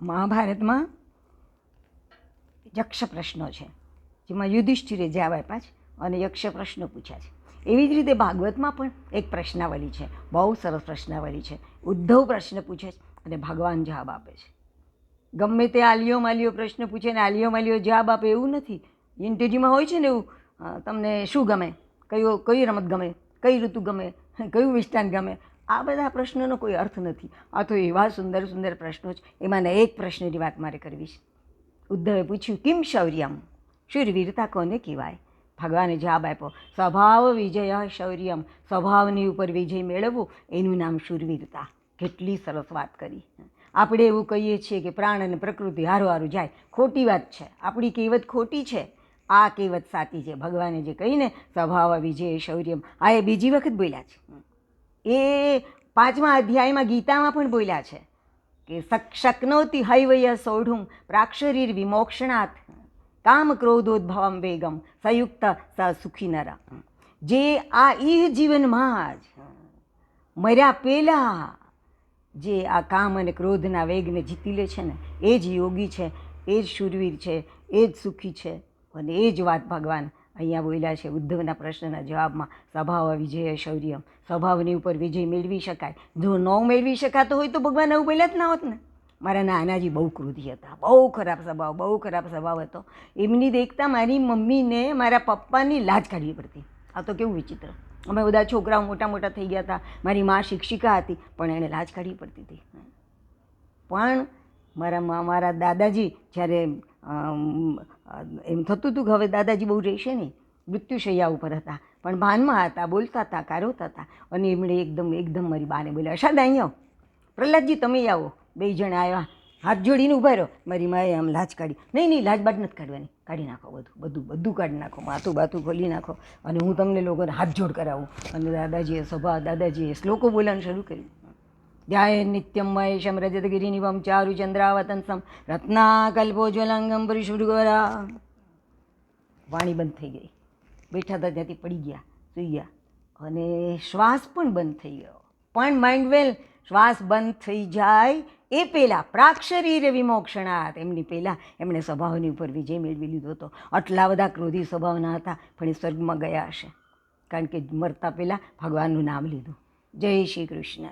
મહાભારતમાં યક્ષ પ્રશ્નો છે, જેમાં યુધિષ્ઠિરે જવાબ આપ્યા છે અને યક્ષ પ્રશ્નો પૂછ્યા છે. એવી જ રીતે ભાગવતમાં પણ એક પ્રશ્નાવલી છે, બહુ સરસ પ્રશ્નાવલી છે. ઉદ્ધવ પ્રશ્ન પૂછે છે અને ભગવાન જવાબ આપે છે. ગમે તે આલિયો માલિયો પ્રશ્ન પૂછે ને આલિયો માલિયો જવાબ આપે એવું નથી. ઇન્ટરવ્યુમાં હોય છે ને એવું, તમને શું ગમે, કઈ રમત ગમે, કઈ ઋતુ ગમે, કયું મિષ્ટાન ગમે, આ બધા પ્રશ્નોનો કોઈ અર્થ નથી. આ તો એવા સુંદર સુંદર પ્રશ્નો છે. એમાંના એક પ્રશ્નની વાત મારે કરવી છે. ઉદ્ધવે પૂછ્યું, કિમ શૌર્યમ, શૂરવીરતા કોને કહેવાય? ભગવાને જવાબ આપ્યો, સ્વભાવ વિજય શૌર્યમ, સ્વભાવની ઉપર વિજય મેળવવું એનું નામ શૂરવીરતા. કેટલી સરસ વાત કરી. આપણે એવું કહીએ છીએ કે પ્રાણ અને પ્રકૃતિ હારું હારું જાય, ખોટી વાત છે. આપણી કહેવત ખોટી છે, આ કહેવત સાચી છે. ભગવાને જે કહીને સ્વભાવ વિજય શૌર્યમ, આ એ બીજી વખત બોલ્યા છે. એ 5મા અધ્યાયમાં ગીતામાં પણ બોલ્યા છે કે શક્નોતિ હૈવય સોઢું પ્રાક્ષરીર વિમોક્ષણાત કામ ક્રોધોદ્ભવમ વેગમ સંયુક્ત સ સુખી નરા. જે આ ઇહ જીવનમાં જ મર્યા પહેલાં જે આ કામ અને ક્રોધના વેગને જીતી લે છે ને, એ જ યોગી છે, એ જ શૂરવીર છે, એ જ સુખી છે. અને એ જ વાત ભગવાન અહીંયા બોલ્યા છે ઉદ્ધવના પ્રશ્નના જવાબમાં. સ્વભાવ વિજય શૌર્યમ, સ્વભાવની ઉપર વિજય મેળવી શકાય. જો ન મેળવી શકાતો હોય તો ભગવાન આવું બોલ્યા જ ના હોત ને. મારા નાનાજી બહુ ક્રોધી હતા, બહુ ખરાબ સ્વભાવ હતો. એમની દેખતા મારી મમ્મીને મારા પપ્પાની લાજ કાઢવી પડતી. આ તો કેવું વિચિત્ર. અમે બધા છોકરાઓ મોટા મોટા થઈ ગયા હતા. મારી મા શિક્ષિકા હતી, પણ એને લાજ કાઢવી પડતી હતી. પણ મારા દાદાજી જ્યારે એમ થતું હતું કે હવે દાદાજી બહુ રહેશે નહીં, મૃત્યુશૈયા ઉપર હતા, પણ ભાનમાં હતા, બોલતા હતા, કારોતા હતા. અને એમણે એકદમ મારી બાને બોલ્યા, અશાદ અહીં આવો, પ્રહલાદજી તમે આવો. 2 જણા આવ્યા, હાથ જોડીને ઊભા રહ્યો. મારી માએ આમ લાજ કાઢી. નહીં લાજ બાજ નથી કાઢવાની, કાઢી નાખો, બધું કાઢી નાખો, માથું બાથું ખોલી નાખો અને હું તમને લોકોને હાથ જોડ કરાવું. અને દાદાજીએ શ્લોકો બોલવાનું શરૂ કર્યું. ધ્યાય નિત્યમ મહેશમ રજતગિરિનિવમ ચારુ ચંદ્રાવતંસમ રત્નાકલ્પોજ્વલાંગમ પરિશુભગોરા. વાણી બંધ થઈ ગઈ. બેઠા હતા ત્યાંથી પડી ગયા, સુઈ ગયા. અને શ્વાસ પણ બંધ થઈ ગયો. પણ માઇન્ડ વેલ, શ્વાસ બંધ થઈ જાય એ પહેલાં પ્રાક્ષરીર વિમોક્ષણાત, એમની પહેલાં એમણે સ્વભાવની ઉપર વિજય મેળવી લીધો હતો. આટલા બધા ક્રોધી સ્વભાવના હતા, પણ એ સ્વર્ગમાં ગયા હશે, કારણ કે મરતા પહેલાં ભગવાનનું નામ લીધું. જય શ્રી કૃષ્ણ.